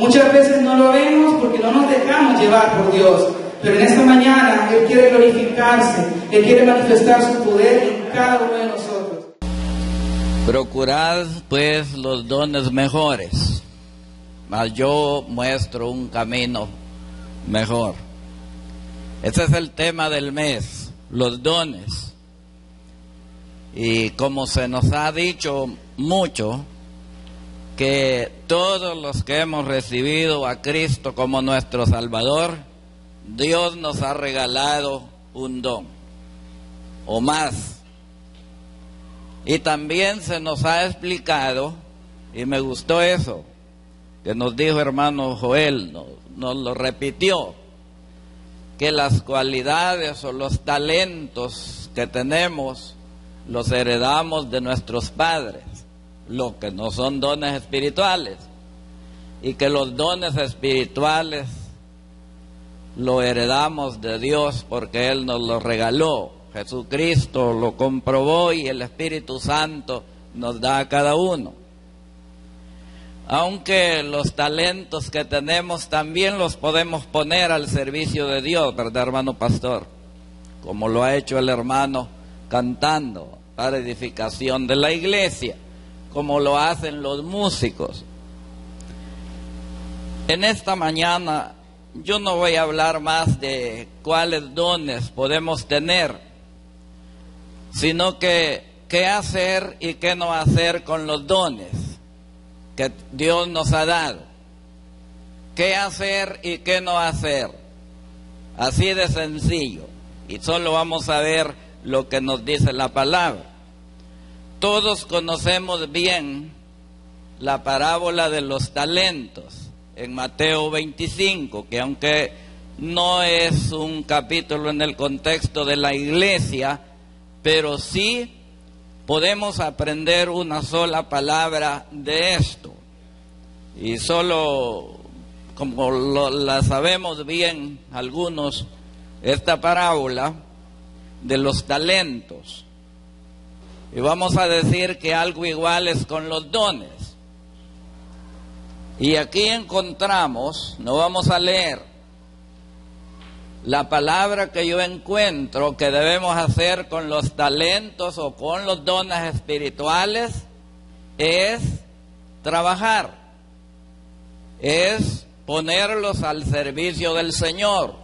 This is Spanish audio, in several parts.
Muchas veces no lo vemos porque no nos dejamos llevar por Dios. Pero en esta mañana Él quiere glorificarse, Él quiere manifestar su poder en cada uno de nosotros. Procurad pues los dones mejores, mas yo muestro un camino mejor. Ese es el tema del mes, los dones. Y como se nos ha dicho mucho, que todos los que hemos recibido a Cristo como nuestro Salvador, Dios nos ha regalado un don o más. Y también se nos ha explicado, y me gustó eso que nos dijo hermano Joel, nos lo repitió, que las cualidades o los talentos que tenemos los heredamos de nuestros padres, lo que no son dones espirituales, y que los dones espirituales lo heredamos de Dios porque Él nos lo regaló. Jesucristo lo comprobó y el Espíritu Santo nos da a cada uno. Aunque los talentos que tenemos también los podemos poner al servicio de Dios, ¿verdad, hermano pastor? Como lo ha hecho el hermano cantando para edificación de la iglesia, como lo hacen los músicos. En esta mañana yo no voy a hablar más de cuáles dones podemos tener, sino que qué hacer y qué no hacer con los dones que Dios nos ha dado. Qué hacer y qué no hacer. Así de sencillo. y solo vamos a ver lo que nos dice la palabra. Todos conocemos bien la parábola de los talentos en Mateo 25, que aunque no es un capítulo en el contexto de la iglesia, pero sí podemos aprender una sola palabra de esto. Y solo, como la sabemos bien algunos, esta parábola de los talentos. Y vamos a decir que algo igual es con los dones. Y aquí encontramos, no vamos a leer, la palabra que yo encuentro que debemos hacer con los talentos o con los dones espirituales es trabajar, es ponerlos al servicio del Señor,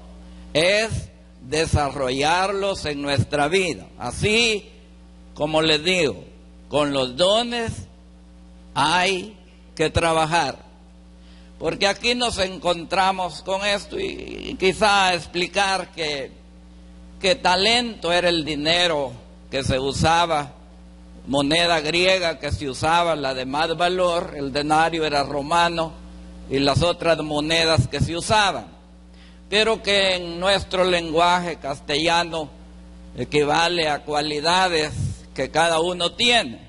es desarrollarlos en nuestra vida. Así como les digo, con los dones hay que trabajar. Porque aquí nos encontramos con esto y quizá explicar que talento era el dinero que se usaba, moneda griega que se usaba, la de más valor, el denario era romano y las otras monedas que se usaban, pero que en nuestro lenguaje castellano equivale a cualidades que cada uno tiene,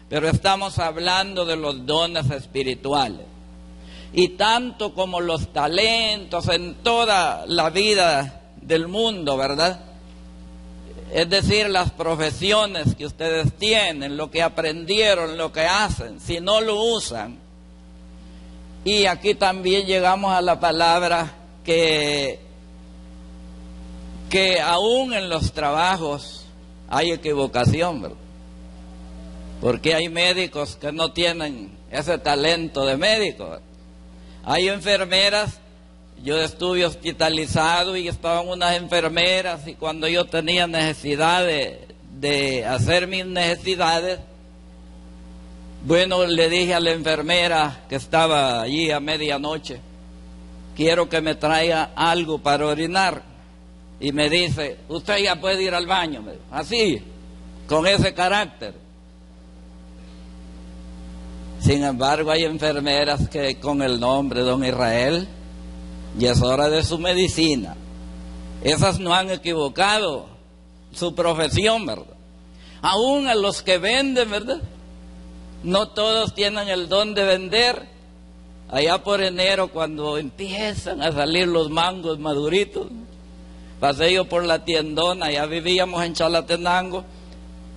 pero estamos hablando de los dones espirituales. Y tanto como los talentos en toda la vida del mundo, ¿verdad? Es decir, las profesiones que ustedes tienen, lo que aprendieron, lo que hacen, si no lo usan. Y aquí también llegamos a la palabra que aún en los trabajos hay equivocación, ¿verdad? Porque hay médicos que no tienen ese talento de médico, ¿verdad? Hay enfermeras, yo estuve hospitalizado y estaban unas enfermeras y cuando yo tenía necesidad de hacer mis necesidades, bueno, le dije a la enfermera que estaba allí a medianoche, quiero que me traiga algo para orinar. Y me dice, usted ya puede ir al baño, así, con ese carácter. Sin embargo, hay enfermeras que con el nombre Don Israel, y es hora de su medicina. Esas no han equivocado su profesión, ¿verdad? Aún a los que venden, ¿verdad? No todos tienen el don de vender. Allá por enero, cuando empiezan a salir los mangos maduritos, pasé yo por la tiendona, ya vivíamos en Chalatenango,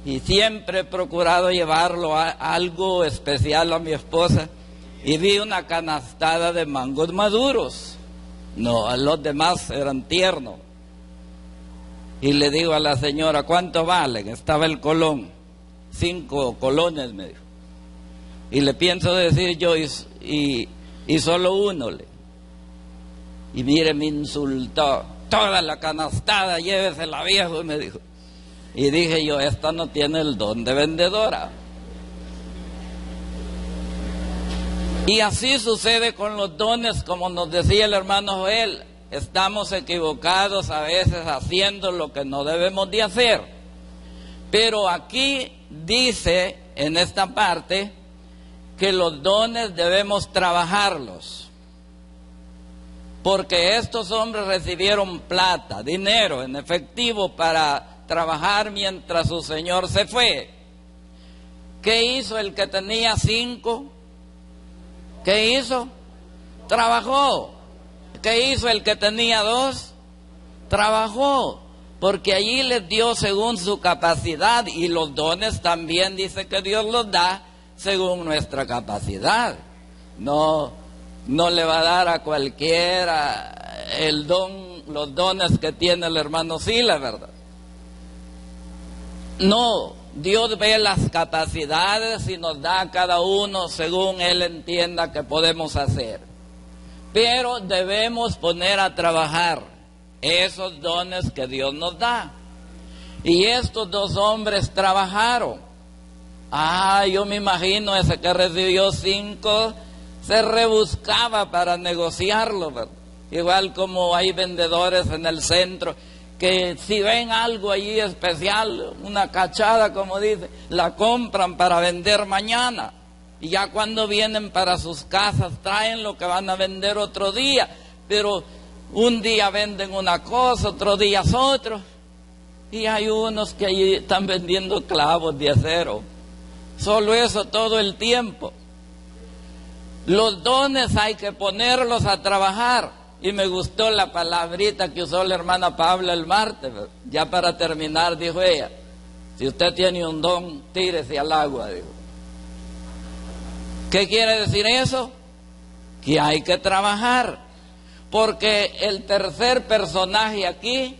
y siempre he procurado llevarlo a algo especial a mi esposa, y vi una canastada de mangos maduros. No, los demás eran tiernos. Y le digo a la señora, ¿cuánto valen? Estaba el colón, 5 colones, me dijo. Y le pienso decir yo, y solo uno. Y mire, me insultó, toda la canastada, llévesela, viejo, me dijo. Y dije yo, esta no tiene el don de vendedora. Y así sucede con los dones, como nos decía el hermano Joel. Estamos equivocados a veces haciendo lo que no debemos de hacer. Pero aquí dice, en esta parte, que los dones debemos trabajarlos. Porque estos hombres recibieron plata, dinero en efectivo para trabajar mientras su señor se fue. ¿Qué hizo el que tenía 5? ¿Qué hizo? Trabajó. ¿Qué hizo el que tenía 2? Trabajó. Porque allí les dio según su capacidad, y los dones también dice que Dios los da según nuestra capacidad. No le va a dar a cualquiera el don, los dones que tiene el hermano Sila, ¿verdad? No, Dios ve las capacidades y nos da a cada uno según Él entienda que podemos hacer. Pero debemos poner a trabajar esos dones que Dios nos da. Y estos 2 hombres trabajaron. Yo me imagino ese que recibió 5 se rebuscaba para negociarlo, ¿verdad? Igual como hay vendedores en el centro que si ven algo allí especial, una cachada como dice, la compran para vender mañana. Y ya cuando vienen para sus casas traen lo que van a vender otro día. Pero un día venden una cosa, otro día es otro. Y hay unos que allí están vendiendo clavos de acero. Solo eso todo el tiempo. Los dones hay que ponerlos a trabajar. Y me gustó la palabrita que usó la hermana Paula el martes. Ya para terminar dijo ella, si usted tiene un don, tírese al agua, dijo. ¿Qué quiere decir eso? Que hay que trabajar. Porque el tercer personaje aquí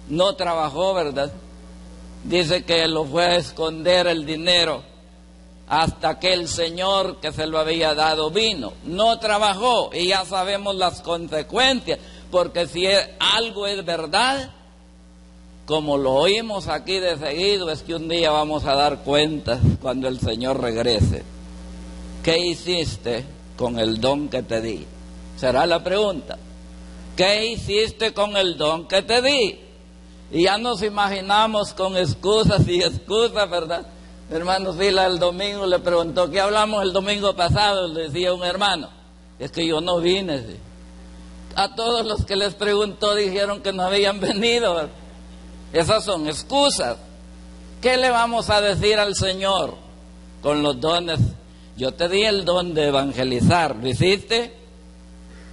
no trabajó, ¿verdad? Dice que lo fue a esconder el dinero hasta que el Señor que se lo había dado vino. No trabajó y ya sabemos las consecuencias, porque si algo es verdad, como lo oímos aquí de seguido, es que un día vamos a dar cuentas cuando el Señor regrese. ¿Qué hiciste con el don que te di? Será la pregunta. ¿Qué hiciste con el don que te di? Y ya nos imaginamos con excusas y excusas, ¿verdad? Hermano Sila el domingo le preguntó, ¿qué hablamos el domingo pasado? Le decía un hermano, es que yo no vine. ¿Sí? A todos los que les preguntó dijeron que no habían venido. ¿Verdad? Esas son excusas. ¿Qué le vamos a decir al Señor con los dones? Yo te di el don de evangelizar, ¿lo hiciste?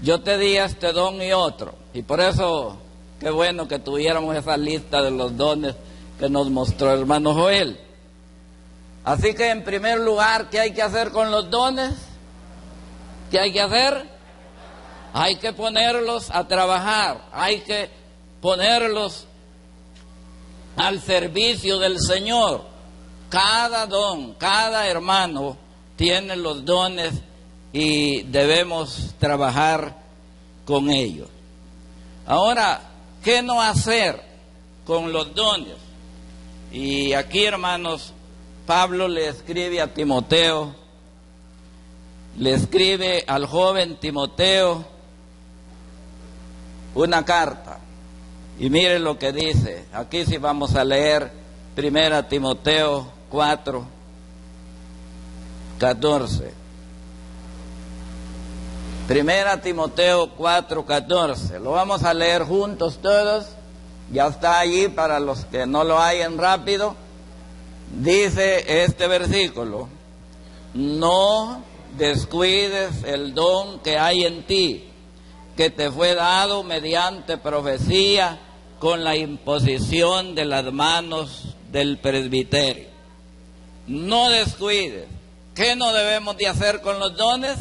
Yo te di este don y otro. Y por eso, qué bueno que tuviéramos esa lista de los dones que nos mostró el hermano Joel. Así que en primer lugar, ¿qué hay que hacer con los dones? ¿Qué hay que hacer? Hay que ponerlos a trabajar, hay que ponerlos al servicio del Señor. Cada don, cada hermano tiene los dones y debemos trabajar con ellos. Ahora, ¿qué no hacer con los dones? Y aquí, hermanos, Pablo le escribe a Timoteo, le escribe al joven Timoteo una carta. Y mire lo que dice. Aquí sí vamos a leer 1 Timoteo 4, 14. 1 Timoteo 4, 14. Lo vamos a leer juntos todos. Ya está allí para los que no lo hayan rápido. Dice este versículo: no descuides el don que hay en ti, que te fue dado mediante profecía con la imposición de las manos del presbiterio. No descuides. ¿Qué no debemos de hacer con los dones?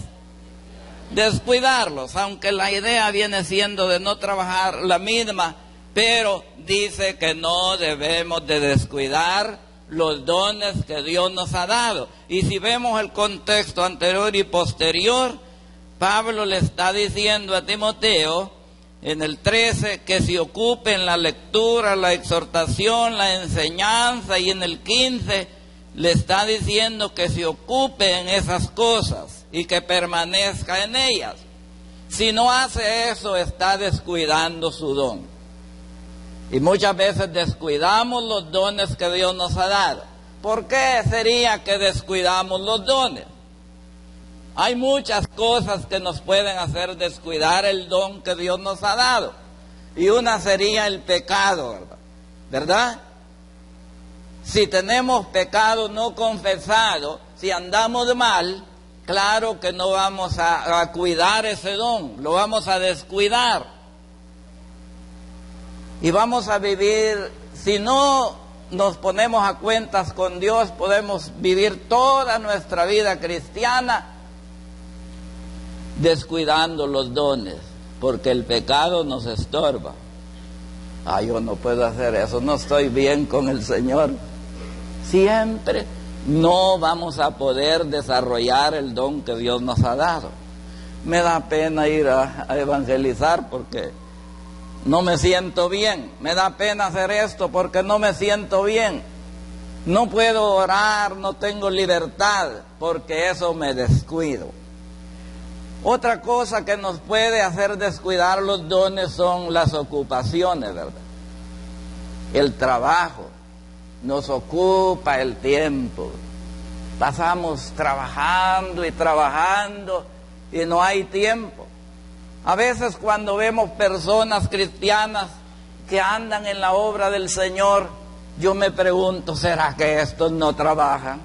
Descuidarlos, aunque la idea viene siendo de no trabajar la misma, pero dice que no debemos de descuidar los dones que Dios nos ha dado. Y si vemos el contexto anterior y posterior, Pablo le está diciendo a Timoteo en el 13 que se ocupe en la lectura, la exhortación, la enseñanza, y en el 15 le está diciendo que se ocupe en esas cosas y que permanezca en ellas. Si no hace eso, está descuidando su don. Y muchas veces descuidamos los dones que Dios nos ha dado. ¿Por qué sería que descuidamos los dones? Hay muchas cosas que nos pueden hacer descuidar el don que Dios nos ha dado. Y una sería el pecado, ¿verdad? Si tenemos pecado no confesado, si andamos mal, claro que no vamos a cuidar ese don, lo vamos a descuidar. Y vamos a vivir, si no nos ponemos a cuentas con Dios, podemos vivir toda nuestra vida cristiana descuidando los dones, porque el pecado nos estorba. Yo no puedo hacer eso, no estoy bien con el Señor. Siempre no vamos a poder desarrollar el don que Dios nos ha dado. Me da pena ir a evangelizar porque no me siento bien. Me da pena hacer esto porque no me siento bien. No puedo orar, no tengo libertad, porque eso me descuido. Otra cosa que nos puede hacer descuidar los dones son las ocupaciones, ¿verdad? El trabajo nos ocupa el tiempo. Pasamos trabajando y trabajando y no hay tiempo. A veces cuando vemos personas cristianas que andan en la obra del Señor, yo me pregunto, ¿será que estos no trabajan?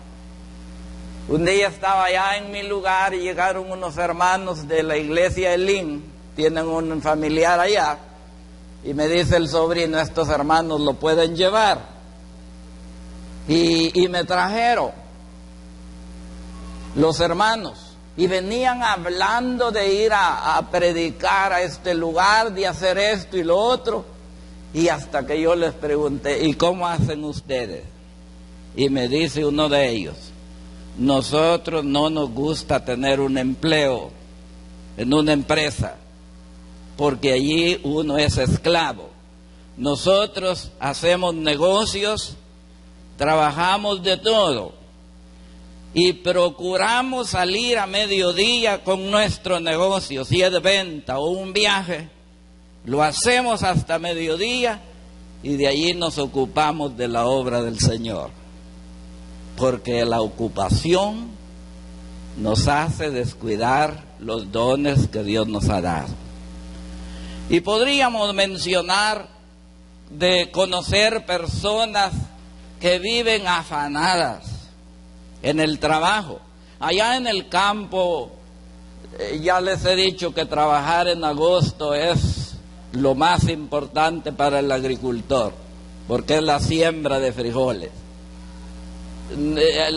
Un día estaba allá en mi lugar y llegaron unos hermanos de la iglesia Elín, tienen un familiar allá, y me dice el sobrino, estos hermanos lo pueden llevar. Y me trajeron los hermanos, y venían hablando de ir a predicar a este lugar, de hacer esto y lo otro, y hasta que yo les pregunté, ¿y cómo hacen ustedes? Y me dice uno de ellos, nosotros no nos gusta tener un empleo en una empresa, porque allí uno es esclavo. Nosotros hacemos negocios, trabajamos de todo, y procuramos salir a mediodía con nuestro negocio, si es de venta o un viaje, lo hacemos hasta mediodía y de allí nos ocupamos de la obra del Señor, porque la ocupación nos hace descuidar los dones que Dios nos ha dado. Y podríamos mencionar de conocer personas que viven afanadas en el trabajo. Allá en el campo, ya les he dicho que trabajar en agosto es lo más importante para el agricultor, porque es la siembra de frijoles.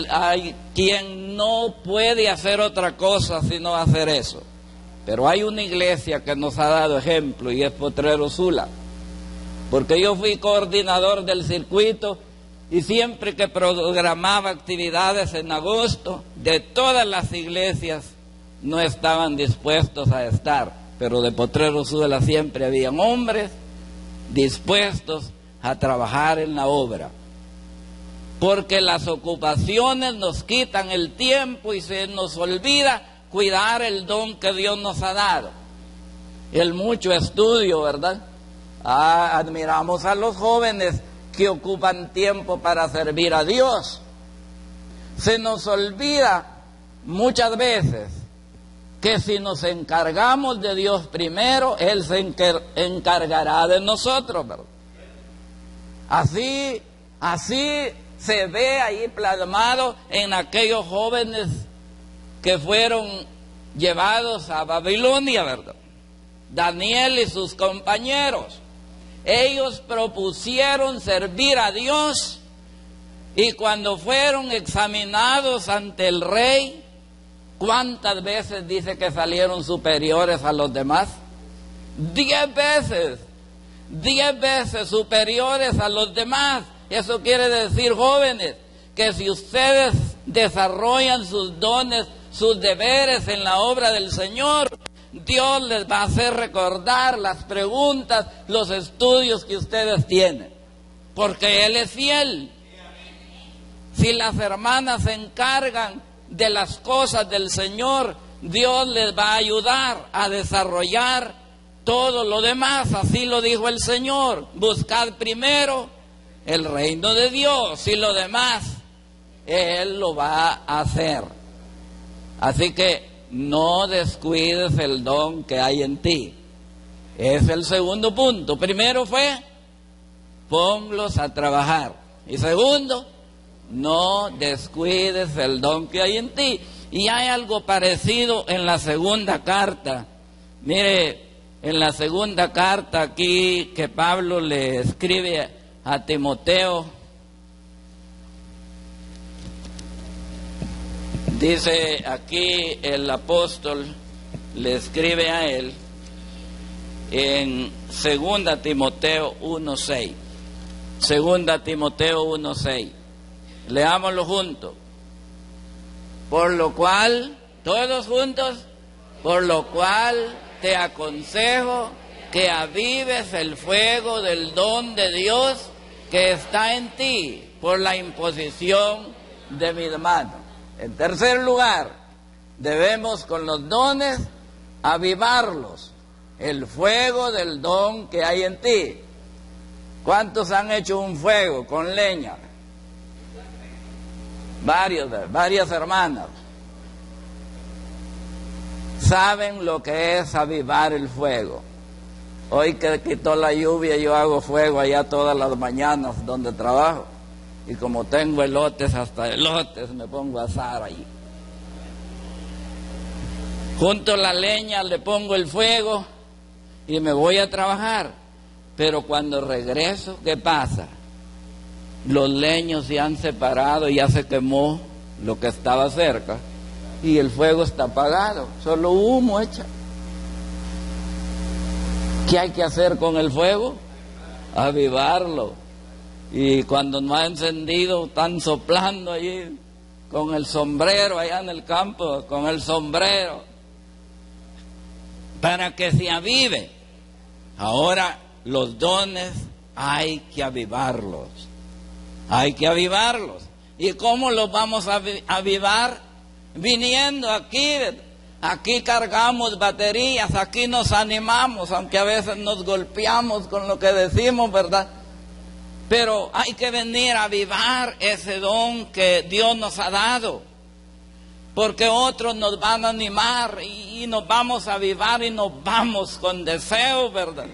Hay quien no puede hacer otra cosa sino hacer eso, pero hay una iglesia que nos ha dado ejemplo y es Potrero Sula, porque yo fui coordinador del circuito. Y siempre que programaba actividades en agosto, de todas las iglesias no estaban dispuestos a estar, pero de Potrero Sula siempre habían hombres dispuestos a trabajar en la obra. Porque las ocupaciones nos quitan el tiempo y se nos olvida cuidar el don que Dios nos ha dado. El mucho estudio, ¿verdad? Admiramos a los jóvenes que ocupan tiempo para servir a Dios. Se nos olvida muchas veces que si nos encargamos de Dios primero, Él se encargará de nosotros, ¿verdad? Así se ve ahí plasmado en aquellos jóvenes que fueron llevados a Babilonia, ¿verdad? Daniel y sus compañeros. Ellos propusieron servir a Dios y cuando fueron examinados ante el rey, ¿cuántas veces dice que salieron superiores a los demás? 10 veces. 10 veces superiores a los demás. Eso quiere decir, jóvenes, que si ustedes desarrollan sus dones, sus deberes en la obra del Señor, Dios les va a hacer recordar las preguntas, los estudios que ustedes tienen, porque Él es fiel. Si las hermanas se encargan de las cosas del Señor, Dios les va a ayudar a desarrollar todo lo demás. Así lo dijo el Señor: buscad primero el reino de Dios y lo demás Él lo va a hacer. Así que no descuides el don que hay en ti. Es el segundo punto. Primero fue, ponlos a trabajar. Y segundo, no descuides el don que hay en ti. Y hay algo parecido en la segunda carta. Mire, en la segunda carta aquí que Pablo le escribe a Timoteo, dice aquí el apóstol, le escribe a él en 2 Timoteo 1:6. 2 Timoteo 1:6. Leámoslo juntos. Por lo cual, todos juntos, por lo cual te aconsejo que avives el fuego del don de Dios que está en ti por la imposición de mis manos. En tercer lugar, debemos con los dones avivarlos, el fuego del don que hay en ti. ¿Cuántos han hecho un fuego con leña? Varias hermanas. Saben lo que es avivar el fuego. Hoy que quitó la lluvia, yo hago fuego allá todas las mañanas donde trabajo. Y como tengo elotes, hasta elotes me pongo a asar allí. Junto la leña, le pongo el fuego y me voy a trabajar. Pero cuando regreso, ¿qué pasa? Los leños se han separado, ya se quemó lo que estaba cerca y el fuego está apagado, solo humo echa. ¿Qué hay que hacer con el fuego? Avivarlo. Y cuando no ha encendido, están soplando allí con el sombrero allá en el campo, con el sombrero, para que se avive. Ahora los dones hay que avivarlos. Hay que avivarlos. ¿Y cómo los vamos a avivar? Viniendo aquí. Aquí cargamos baterías, aquí nos animamos, aunque a veces nos golpeamos con lo que decimos, ¿verdad? Pero hay que venir a avivar ese don que Dios nos ha dado. Porque otros nos van a animar y nos vamos a avivar y nos vamos con deseo, ¿verdad?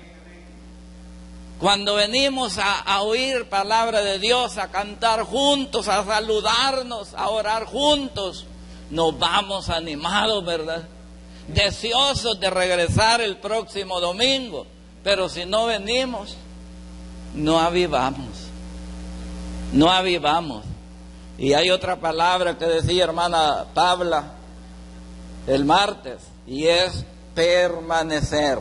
Cuando venimos a oír palabra de Dios, a cantar juntos, a saludarnos, a orar juntos, nos vamos animados, ¿verdad? Deseosos de regresar el próximo domingo. Pero si no venimos, no avivamos. No avivamos. Y hay otra palabra que decía hermana Pabla el martes, y es permanecer.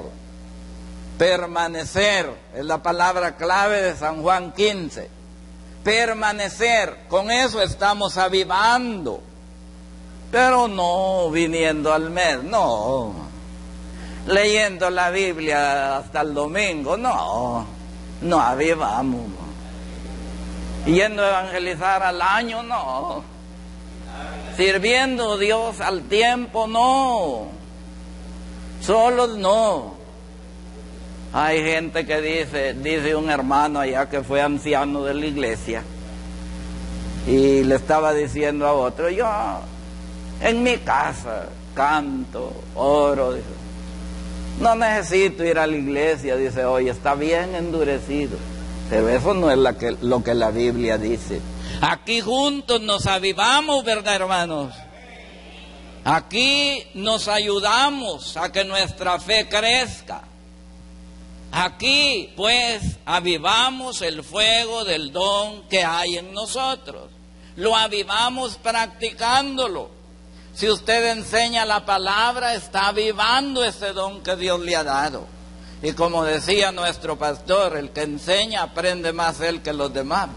Permanecer es la palabra clave de San Juan 15. Permanecer, con eso estamos avivando. Pero no viniendo al mes, no. Leyendo la Biblia hasta el domingo, no avivamos. Yendo a evangelizar al año, no. Sirviendo a Dios al tiempo, no. Solos, no. Hay gente que dice un hermano allá que fue anciano de la iglesia y le estaba diciendo a otro, yo en mi casa canto, oro, dice, no necesito ir a la iglesia, dice, oye, está bien endurecido, pero eso no es lo que la Biblia dice. Aquí juntos nos avivamos, ¿verdad, hermanos? Aquí nos ayudamos a que nuestra fe crezca. Aquí, pues, avivamos el fuego del don que hay en nosotros. Lo avivamos practicándolo. Si usted enseña la palabra, está avivando ese don que Dios le ha dado. Y como decía nuestro pastor, el que enseña aprende más él que los demás.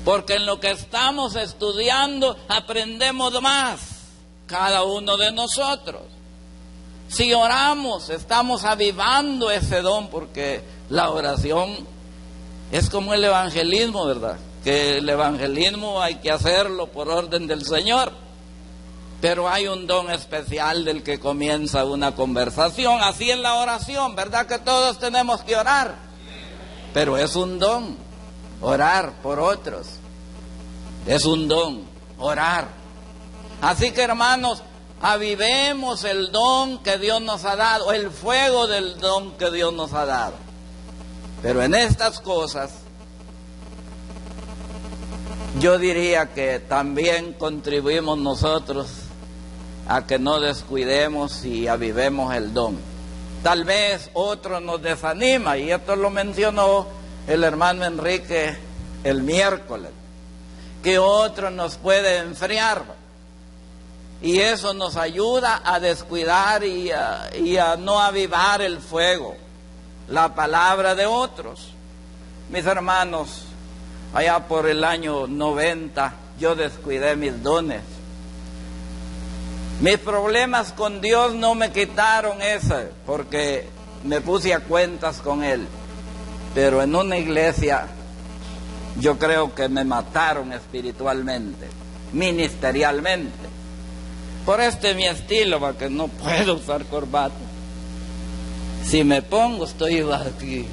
Porque en lo que estamos estudiando aprendemos más, cada uno de nosotros. Si oramos, estamos avivando ese don, porque la oración es como el evangelismo, ¿verdad? Que el evangelismo hay que hacerlo por orden del Señor. Pero hay un don especial del que comienza una conversación. Así es la oración, ¿verdad? Que todos tenemos que orar. Pero es un don, orar por otros. Es un don, orar. Así que, hermanos, avivemos el don que Dios nos ha dado, el fuego del don que Dios nos ha dado. Pero en estas cosas, yo diría que también contribuimos nosotros a que no descuidemos y avivemos el don. Tal vez otro nos desanima, y esto lo mencionó el hermano Enrique el miércoles, que otro nos puede enfriar. Y eso nos ayuda a descuidar y a no avivar el fuego, la palabra de otros. Mis hermanos, allá por el año 90, yo descuidé mis dones. Mis problemas con Dios no me quitaron ese, porque me puse a cuentas con Él. Pero en una iglesia, yo creo que me mataron espiritualmente, ministerialmente. Por mi estilo, porque no puedo usar corbata. Si me pongo, estoy aquí.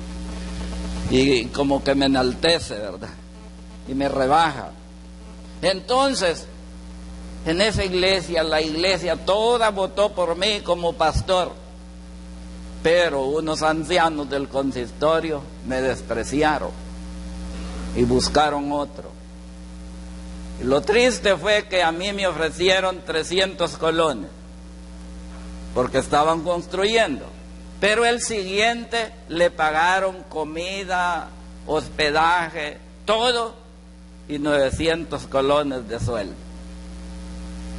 y como que me enaltece, ¿verdad? Y me rebaja. Entonces, en esa iglesia, la iglesia toda votó por mí como pastor, pero unos ancianos del consistorio me despreciaron y buscaron otro. Y lo triste fue que a mí me ofrecieron 300 colones, porque estaban construyendo, pero el siguiente le pagaron comida, hospedaje, todo, y 900 colones de sueldo.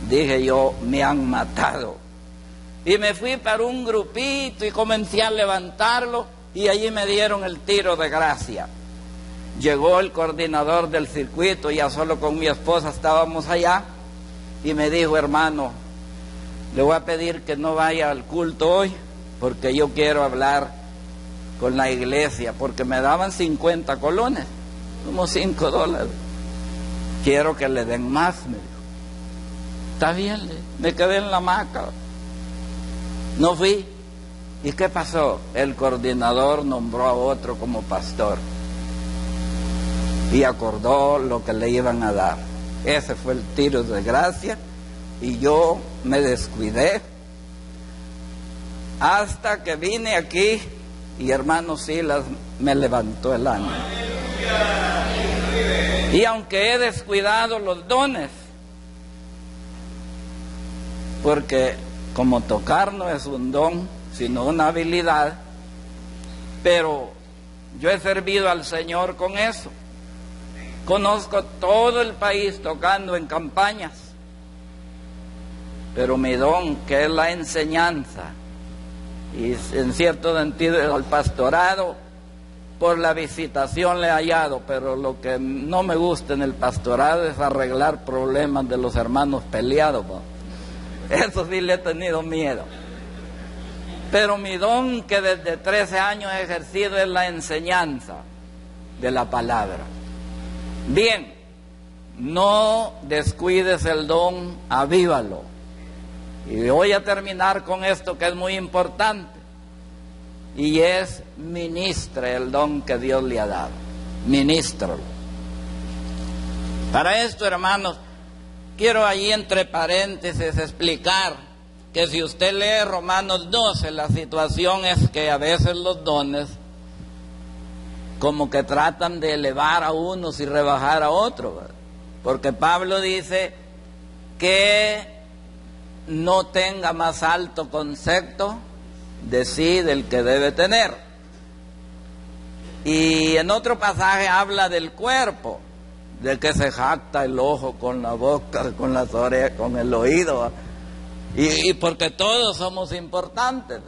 Dije yo, me han matado. Y me fui para un grupito y comencé a levantarlo, y allí me dieron el tiro de gracia. Llegó el coordinador del circuito, ya solo con mi esposa estábamos allá, y me dijo: hermano, le voy a pedir que no vaya al culto hoy, porque yo quiero hablar con la iglesia, porque me daban 50 colones, como $5. Quiero que le den más, me dijo. Está bien, me quedé en la hamaca. No fui. ¿Y qué pasó? El coordinador nombró a otro como pastor y acordó lo que le iban a dar. Ese fue el tiro de gracia, y yo me descuidé hasta que vine aquí y hermano Silas me levantó el ánimo. Y aunque he descuidado los dones, porque como tocar no es un don, sino una habilidad, pero yo he servido al Señor con eso. Conozco todo el país tocando en campañas, pero mi don, que es la enseñanza, y en cierto sentido al pastorado, por la visitación le he hallado, pero lo que no me gusta en el pastorado es arreglar problemas de los hermanos peleados, ¿no? Eso sí le he tenido miedo. Pero mi don, que desde 13 años he ejercido, es la enseñanza de la palabra. Bien, no descuides el don, avívalo. Y voy a terminar con esto que es muy importante, y es: ministre el don que Dios le ha dado. Ministralo. Para esto, hermanos, quiero ahí entre paréntesis explicar que si usted lee Romanos 12, la situación es que a veces los dones como que tratan de elevar a unos y rebajar a otros, ¿verdad? Porque Pablo dice que no tenga más alto concepto de sí del que debe tener. Y en otro pasaje habla del cuerpo, del que se jacta el ojo con la boca, con las orejas, con el oído, y porque todos somos importantes.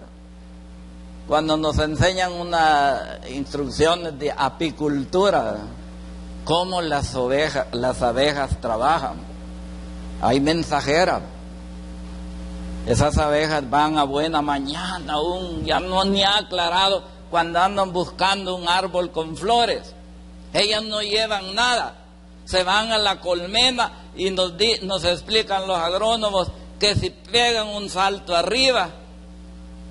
Cuando nos enseñan unas instrucciones de apicultura, cómo las abejas trabajan, hay mensajeras. Esas abejas van a buena mañana, aún ya no ni ha aclarado, cuando andan buscando un árbol con flores. Ellas no llevan nada, se van a la colmena y nos explican los agrónomos que si pegan un salto arriba,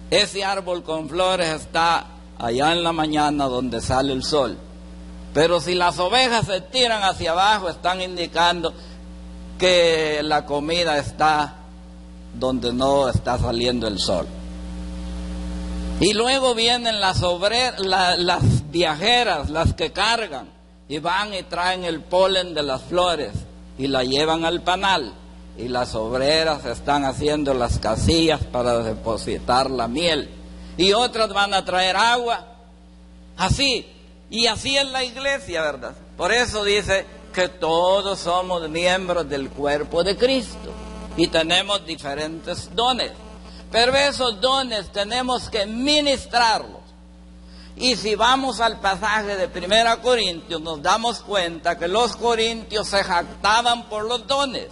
ese árbol con flores está allá en la mañana donde sale el sol. Pero si las ovejas se tiran hacia abajo, están indicando que la comida está donde no está saliendo el sol. Y luego vienen las viajeras, las que cargan y van y traen el polen de las flores y la llevan al panal, y las obreras están haciendo las casillas para depositar la miel, y otras van a traer agua, así, y así es la iglesia, ¿verdad? Por eso dice que todos somos miembros del cuerpo de Cristo y tenemos diferentes dones, pero esos dones tenemos que ministrarlos. Y si vamos al pasaje de 1 Corintios, nos damos cuenta que los corintios se jactaban por los dones.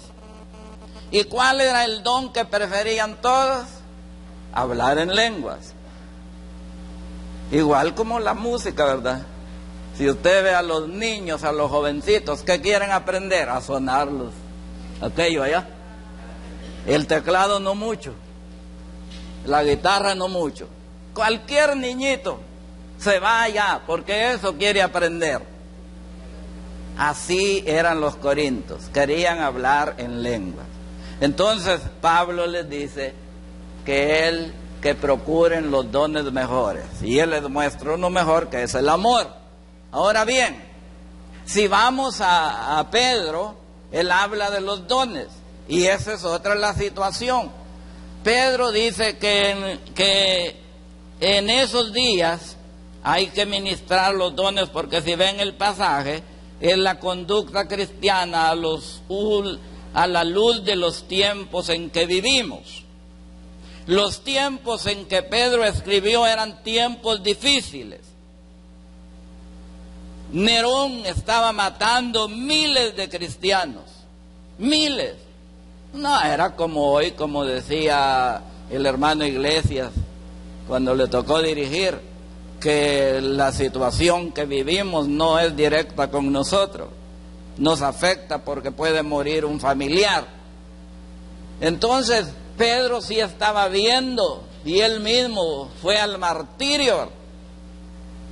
¿Y cuál era el don que preferían todos? Hablar en lenguas. Igual como la música, ¿verdad? Si usted ve a los niños, a los jovencitos, ¿qué quieren aprender? A sonarlos. Aquello allá. El teclado no mucho. La guitarra no mucho. Cualquier niñito se vaya, porque eso quiere aprender. Así eran los corintios, querían hablar en lenguas. Entonces Pablo les dice que procuren los dones mejores, y él les muestra uno mejor, que es el amor. Ahora bien, si vamos a Pedro, él habla de los dones, y esa es otra la situación. Pedro dice que en esos días hay que ministrar los dones, porque si ven el pasaje, es la conducta cristiana a la luz de los tiempos en que vivimos. Los tiempos en que Pedro escribió eran tiempos difíciles. Nerón estaba matando miles de cristianos, miles. No era como hoy, como decía el hermano Iglesias cuando le tocó dirigir, que la situación que vivimos no es directa con nosotros, nos afecta porque puede morir un familiar. Entonces Pedro sí estaba viendo, y él mismo fue al martirio.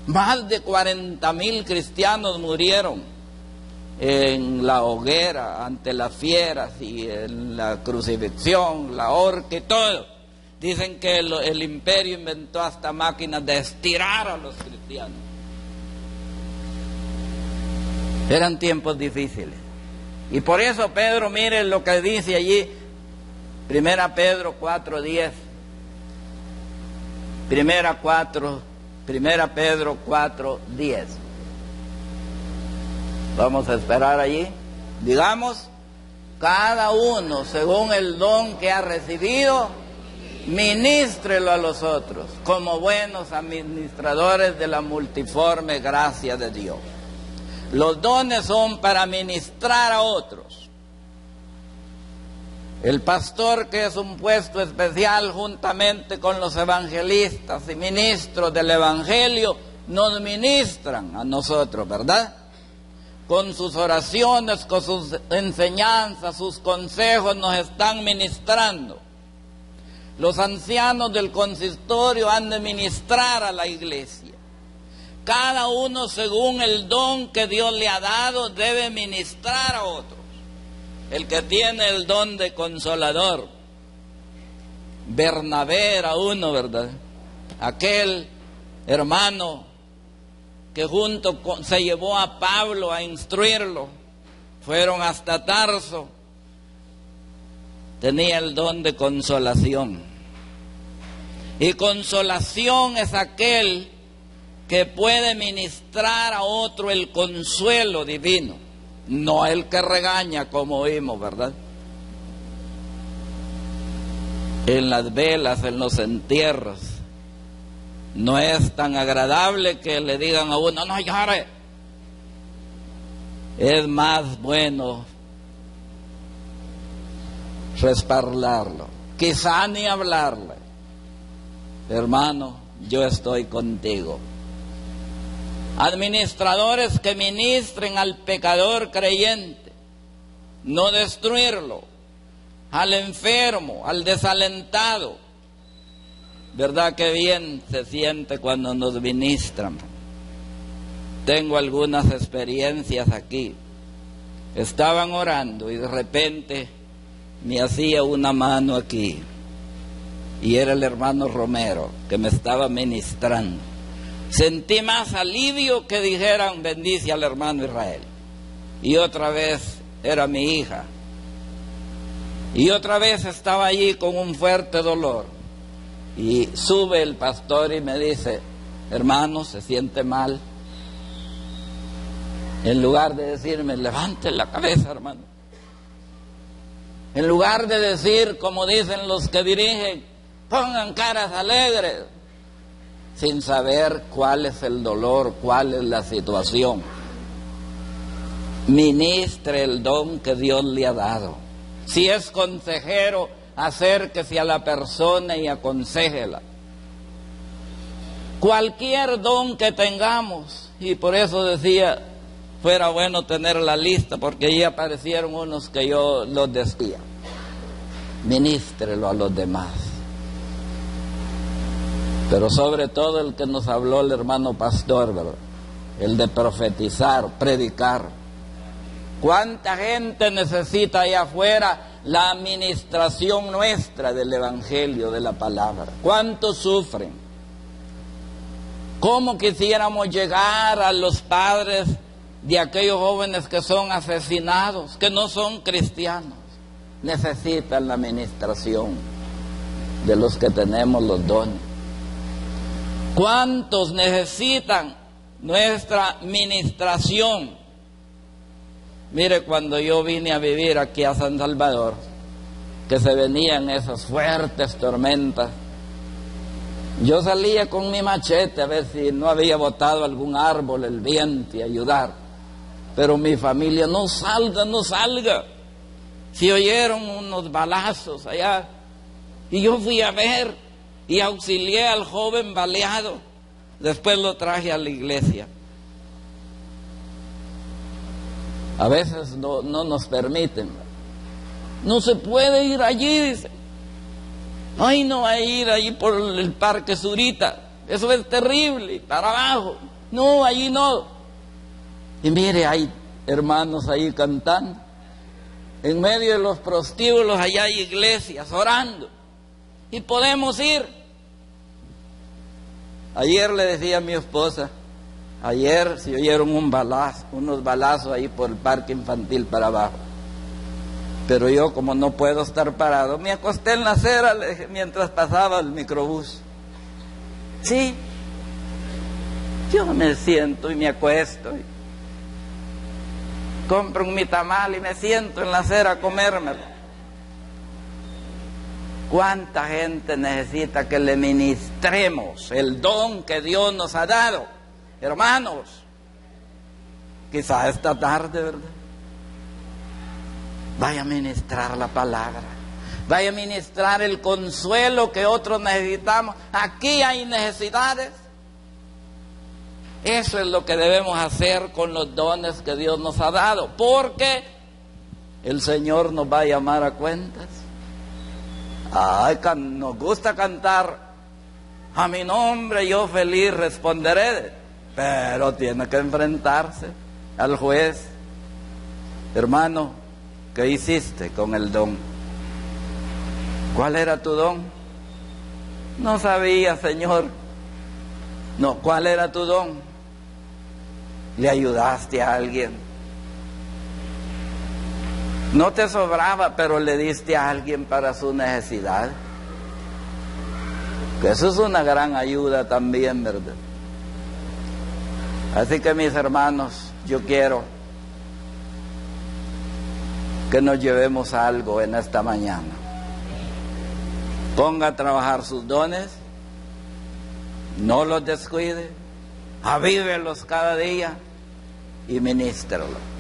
Más de 40,000 cristianos murieron en la hoguera ante las fieras, y en la crucifixión, la horca y todo. Dicen que el imperio inventó hasta máquinas de estirar a los cristianos. Eran tiempos difíciles. Y por eso Pedro, mire lo que dice allí, 1 Pedro 4:10. 1 Pedro 4:10. Vamos a esperar allí. Digamos, cada uno según el don que ha recibido, ministrelo a los otros como buenos administradores de la multiforme gracia de Dios. Los dones son para ministrar a otros. El pastor, que es un puesto especial juntamente con los evangelistas y ministros del evangelio, nos ministran a nosotros, ¿verdad? Con sus oraciones, con sus enseñanzas, sus consejos nos están ministrando. Los ancianos del consistorio han de ministrar a la iglesia. Cada uno según el don que Dios le ha dado debe ministrar a otros. El que tiene el don de consolador, Bernabé era uno, ¿verdad? Aquel hermano que se llevó a Pablo a instruirlo, fueron hasta Tarso. Tenía el don de consolación. Y consolación es aquel que puede ministrar a otro el consuelo divino, no el que regaña, como oímos, ¿verdad? En las velas, en los entierros, no es tan agradable que le digan a uno, no llore. Es más bueno respaldarlo, quizá ni hablarle. Hermano, yo estoy contigo. Administradores que ministren al pecador creyente, no destruirlo, al enfermo, al desalentado. ¿Verdad que bien se siente cuando nos ministran? Tengo algunas experiencias aquí. Estaban orando y de repente me hacía una mano aquí, y era el hermano Romero que me estaba ministrando. Sentí más alivio que dijeran bendice al hermano Israel. Y otra vez era mi hija, y otra vez estaba allí con un fuerte dolor, y sube el pastor y me dice, hermano, se siente mal. En lugar de decirme, levante la cabeza, hermano, en lugar de decir, como dicen los que dirigen, pongan caras alegres, sin saber cuál es el dolor, cuál es la situación. Ministre el don que Dios le ha dado. Si es consejero, acérquese a la persona y aconséjela. Cualquier don que tengamos, y por eso decía, fuera bueno tener la lista, porque allí aparecieron unos que yo los decía. Ministrelo a los demás. pero sobre todo el que nos habló el hermano pastor, ¿verdad? El de profetizar, predicar. ¿Cuánta gente necesita allá afuera la administración nuestra del evangelio, de la palabra? ¿Cuántos sufren? ¿Cómo quisiéramos llegar a los padres de aquellos jóvenes que son asesinados, que no son cristianos? Necesitan la administración de los que tenemos los dones. ¿Cuántos necesitan nuestra ministración? Mire, cuando yo vine a vivir aquí a San Salvador, que se venían esas fuertes tormentas, yo salía con mi machete a ver si no había botado algún árbol el viento y ayudar. Pero mi familia, no salga, no salga. Si oyeron unos balazos allá, y yo fui a ver y auxilié al joven baleado. Después lo traje a la iglesia. A veces no nos permiten. No se puede ir allí, dice. Ay, no va a ir allí por el Parque Zurita. Eso es terrible, para abajo. No, allí no. Y mire, hay hermanos ahí cantando. En medio de los prostíbulos allá hay iglesias orando. Y podemos ir. Ayer le decía a mi esposa, ayer se oyeron unos balazos ahí por el parque infantil para abajo. Pero yo, como no puedo estar parado, me acosté en la acera, le dije, mientras pasaba el microbús. Sí, yo me siento y me acuesto. Compro mi tamal y me siento en la acera a comérmelo. ¿Cuánta gente necesita que le ministremos el don que Dios nos ha dado? Hermanos, quizá esta tarde, ¿verdad? Vaya a ministrar la palabra, vaya a ministrar el consuelo que otros necesitamos. Aquí hay necesidades. Eso es lo que debemos hacer con los dones que Dios nos ha dado, porque el Señor nos va a llamar a cuentas. Ay, nos gusta cantar, a mi nombre yo feliz responderé, pero tiene que enfrentarse al juez. Hermano, ¿qué hiciste con el don? ¿Cuál era tu don? No sabía, Señor. No, ¿cuál era tu don? ¿Le ayudaste a alguien? No te sobraba, pero le diste a alguien para su necesidad. Que eso es una gran ayuda también, ¿verdad? Así que, mis hermanos, yo quiero que nos llevemos algo en esta mañana. Ponga a trabajar sus dones, no los descuide, avívelos cada día y ministralo.